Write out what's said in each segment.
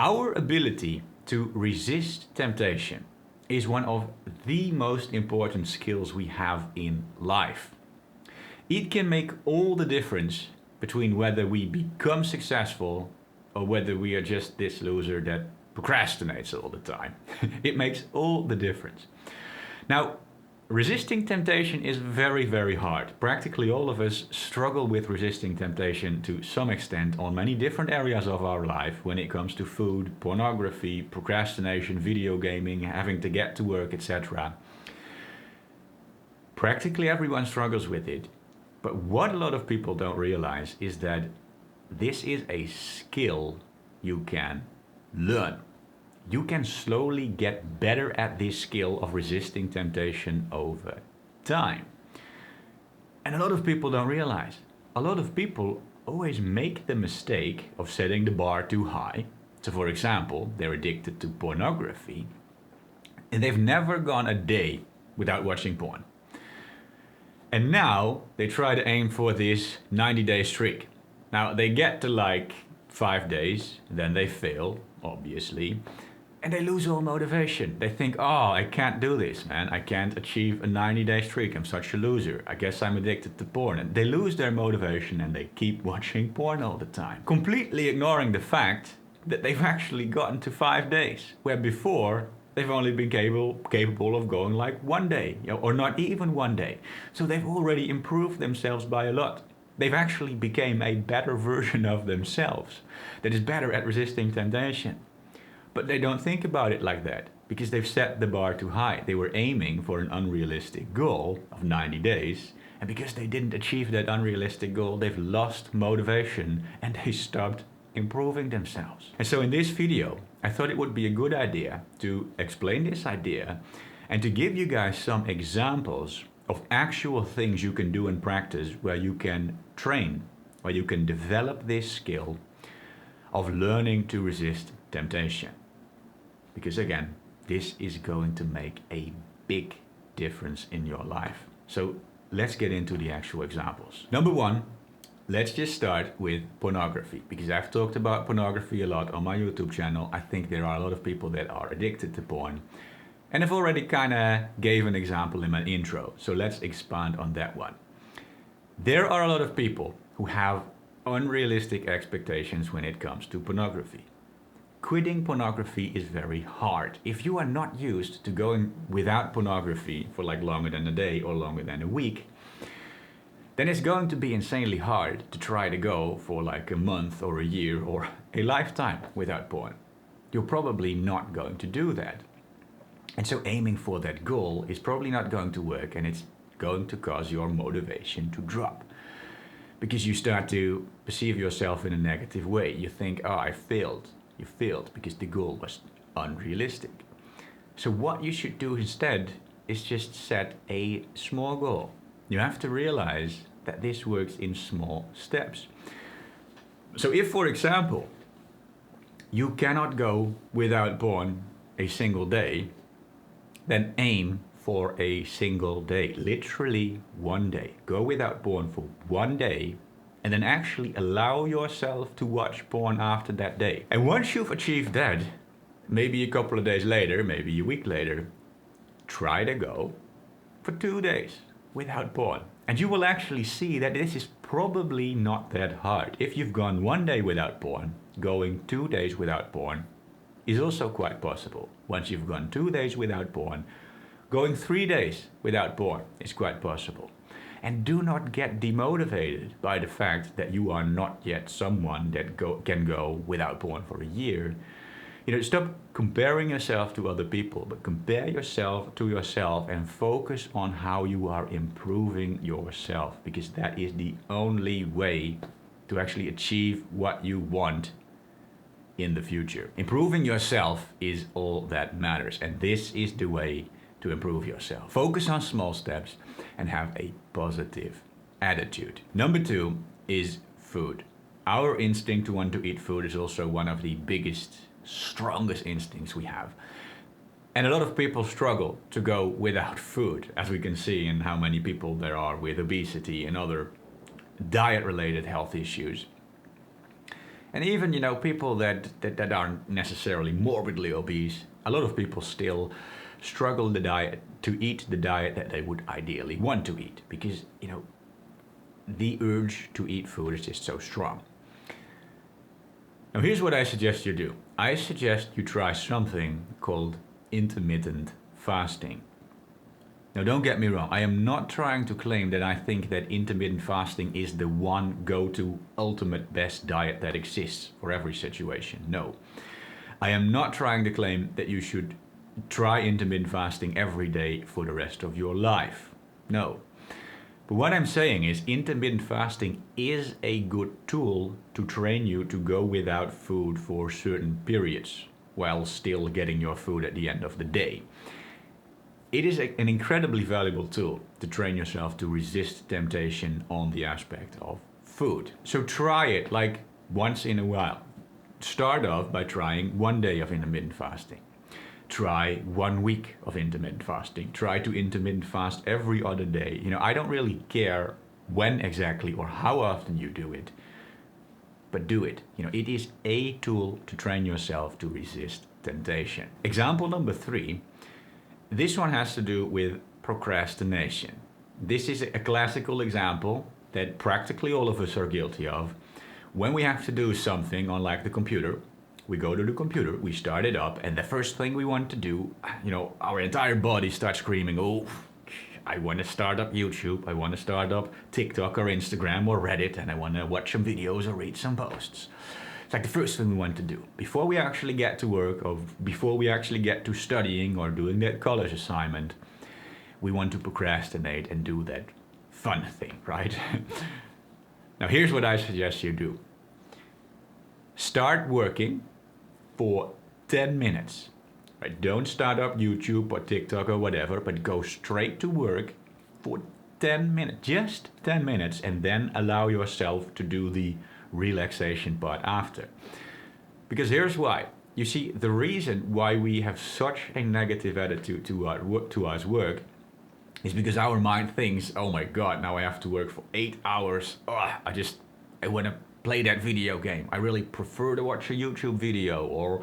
Our ability to resist temptation is one of the most important skills we have in life. It can make all the difference between whether we become successful or whether we are just this loser that procrastinates all the time. It makes all the difference. Now, resisting temptation is very, very hard. Practically all of us struggle with resisting temptation to some extent on many different areas of our life when it comes to food, pornography, procrastination, video gaming, having to get to work, etc. Practically everyone struggles with it. But what a lot of people don't realize is that this is a skill you can learn. You can slowly get better at this skill of resisting temptation over time. And a lot of people don't realize. A lot of people always make the mistake of setting the bar too high. So for example, they're addicted to pornography and they've never gone a day without watching porn. And now they try to aim for this 90-day streak. Now they get to like 5 days, then they fail, obviously, and they lose all motivation. They think, oh, I can't do this, man. I can't achieve a 90-day streak. I'm such a loser. I guess I'm addicted to porn. And they lose their motivation and they keep watching porn all the time, completely ignoring the fact that they've actually gotten to 5 days, where before they've only been capable of going like 1 day, or not even 1 day. So they've already improved themselves by a lot. They've actually become a better version of themselves that is better at resisting temptation. But they don't think about it like that because they've set the bar too high. They were aiming for an unrealistic goal of 90 days. And because they didn't achieve that unrealistic goal, they've lost motivation and they stopped improving themselves. And so in this video, I thought it would be a good idea to explain this idea and to give you guys some examples of actual things you can do in practice where you can train, where you can develop this skill of learning to resist temptation. Because again, this is going to make a big difference in your life. So let's get into the actual examples. Number one, let's just start with pornography, because I've talked about pornography a lot on my YouTube channel. I think there are a lot of people that are addicted to porn. And I've already kind of gave an example in my intro, so let's expand on that one. There are a lot of people who have unrealistic expectations when it comes to pornography. Quitting pornography is very hard. If you are not used to going without pornography for like longer than a day or longer than a week, then it's going to be insanely hard to try to go for like a month or a year or a lifetime without porn. You're probably not going to do that. And so aiming for that goal is probably not going to work, and it's going to cause your motivation to drop. Because you start to perceive yourself in a negative way. You think, oh, I failed. You failed because the goal was unrealistic. So what you should do instead is just set a small goal. You have to realize that this works in small steps. So if, for example, you cannot go without porn a single day, then aim for a single day, literally 1 day. Go without porn for 1 day and then actually allow yourself to watch porn after that day. And once you've achieved that, maybe a couple of days later, maybe a week later, try to go for 2 days without porn. And you will actually see that this is probably not that hard. If you've gone 1 day without porn, going 2 days without porn is also quite possible. Once you've gone 2 days without porn, going 3 days without porn is quite possible. And do not get demotivated by the fact that you are not yet someone that can go without porn for a year. Stop comparing yourself to other people, but compare yourself to yourself and focus on how you are improving yourself, because that is the only way to actually achieve what you want in the future. Improving yourself is all that matters, and this is the way to improve yourself. Focus on small steps and have a positive attitude. Number two is food. Our instinct to want to eat food is also one of the biggest, strongest instincts we have. And a lot of people struggle to go without food, as we can see in how many people there are with obesity and other diet-related health issues. And even, people that aren't necessarily morbidly obese, a lot of people still struggle to eat the diet that they would ideally want to eat because, the urge to eat food is just so strong. Now here's what I suggest you do. I suggest you try something called intermittent fasting. Now don't get me wrong, I am not trying to claim that I think that intermittent fasting is the one go-to ultimate best diet that exists for every situation. No. I am not trying to claim that you should try intermittent fasting every day for the rest of your life. No. But what I'm saying is intermittent fasting is a good tool to train you to go without food for certain periods while still getting your food at the end of the day. It is an incredibly valuable tool to train yourself to resist temptation on the aspect of food. So try it like once in a while. Start off by trying 1 day of intermittent fasting. Try 1 week of intermittent fasting. Try to intermittent fast every other day. I don't really care when exactly or how often you do it, but do it. It is a tool to train yourself to resist temptation. Example number 3. This one has to do with procrastination. This is a classical example that practically all of us are guilty of. When we have to do something on like the computer, we go to the computer, we start it up, and the first thing we want to do, our entire body starts screaming, oh, I want to start up YouTube, I want to start up TikTok or Instagram or Reddit, and I want to watch some videos or read some posts. It's like the first thing we want to do. Before we actually get to work or before we actually get to studying or doing that college assignment, we want to procrastinate and do that fun thing, right? Now here's what I suggest you do. Start working for 10 minutes. Right? Don't start up YouTube or TikTok or whatever, but go straight to work for 10 minutes, just 10 minutes, and then allow yourself to do the relaxation part after. Because here's why. You see, the reason why we have such a negative attitude towards work is because our mind thinks, oh my God, now I have to work for 8 hours. I want to play that video game. I really prefer to watch a YouTube video or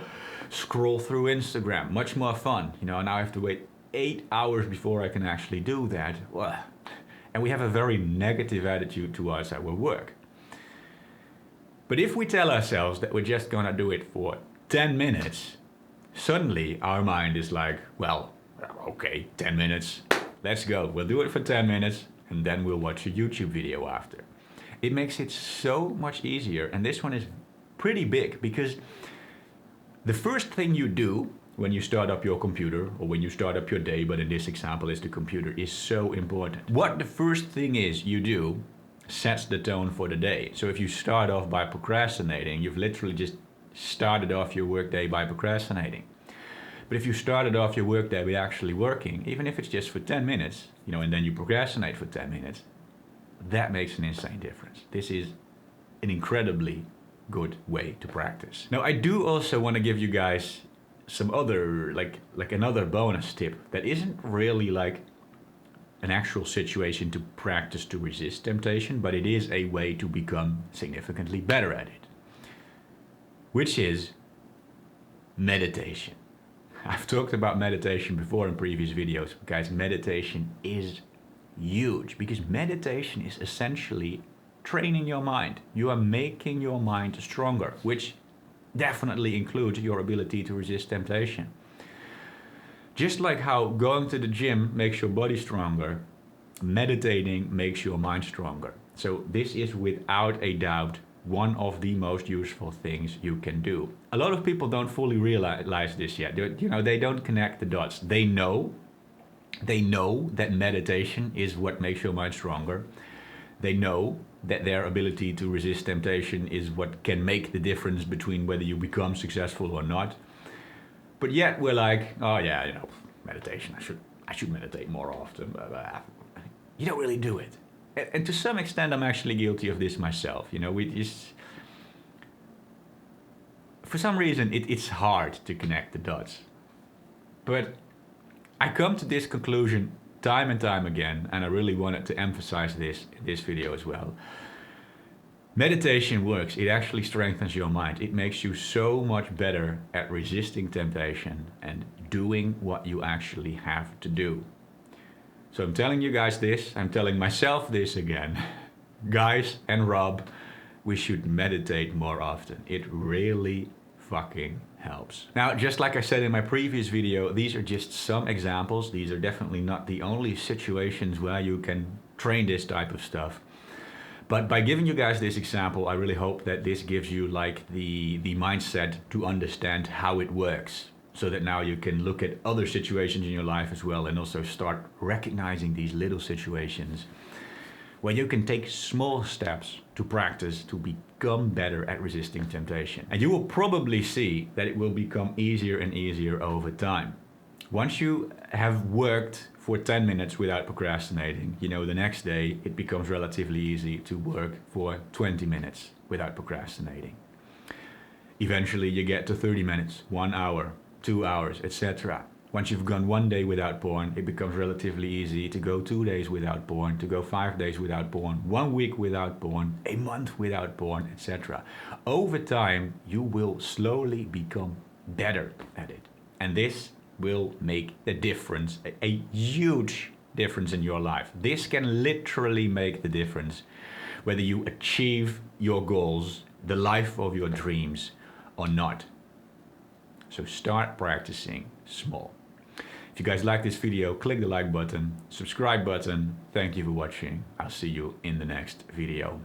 scroll through Instagram. Much more fun. Now I have to wait 8 hours before I can actually do that. And we have a very negative attitude towards our work. But if we tell ourselves that we're just gonna do it for 10 minutes, suddenly our mind is like, well, okay, 10 minutes, let's go. We'll do it for 10 minutes and then we'll watch a YouTube video after. It makes it so much easier, and this one is pretty big because the first thing you do when you start up your computer or when you start up your day, but in this example is the computer, is so important. What the first thing is you do sets the tone for the day. So if you start off by procrastinating, you've literally just started off your workday by procrastinating. But if you started off your workday by actually working, even if it's just for 10 minutes, and then you procrastinate for 10 minutes, that makes an insane difference. This is an incredibly good way to practice. Now, I do also want to give you guys some other, like another bonus tip that isn't really like an actual situation to practice to resist temptation, but it is a way to become significantly better at it, which is meditation. I've talked about meditation before in previous videos. Guys, meditation is huge because meditation is essentially training your mind. You are making your mind stronger, which definitely includes your ability to resist temptation. Just like how going to the gym makes your body stronger, meditating makes your mind stronger. So this is without a doubt one of the most useful things you can do. A lot of people don't fully realize this yet. They don't connect the dots. They know that meditation is what makes your mind stronger. They know that their ability to resist temptation is what can make the difference between whether you become successful or not. But yet we're like, oh yeah, meditation, I should meditate more often. But you don't really do it. And to some extent, I'm actually guilty of this myself. For some reason, it's hard to connect the dots. But I come to this conclusion time and time again, and I really wanted to emphasize this in this video as well. Meditation works. It actually strengthens your mind. It makes you so much better at resisting temptation and doing what you actually have to do. So I'm telling you guys this, I'm telling myself this again. Guys and Rob, we should meditate more often. It really fucking helps. Now, just like I said in my previous video, these are just some examples. These are definitely not the only situations where you can train this type of stuff. But by giving you guys this example, I really hope that this gives you like the mindset to understand how it works, so that now you can look at other situations in your life as well and also start recognizing these little situations where you can take small steps to practice to become better at resisting temptation. And you will probably see that it will become easier and easier over time. Once you have worked for 10 minutes without procrastinating, you know, the next day it becomes relatively easy to work for 20 minutes without procrastinating. Eventually you get to 30 minutes, 1 hour, 2 hours, etc. Once you've gone 1 day without porn, it becomes relatively easy to go 2 days without porn, to go 5 days without porn, 1 week without porn, a month without porn, etc. Over time, you will slowly become better at it. And this will make a difference, a huge difference in your life. This can literally make the difference whether you achieve your goals, the life of your dreams, or not. So start practicing small. If you guys like this video, click the like button, subscribe button. Thank you for watching. I'll see you in the next video.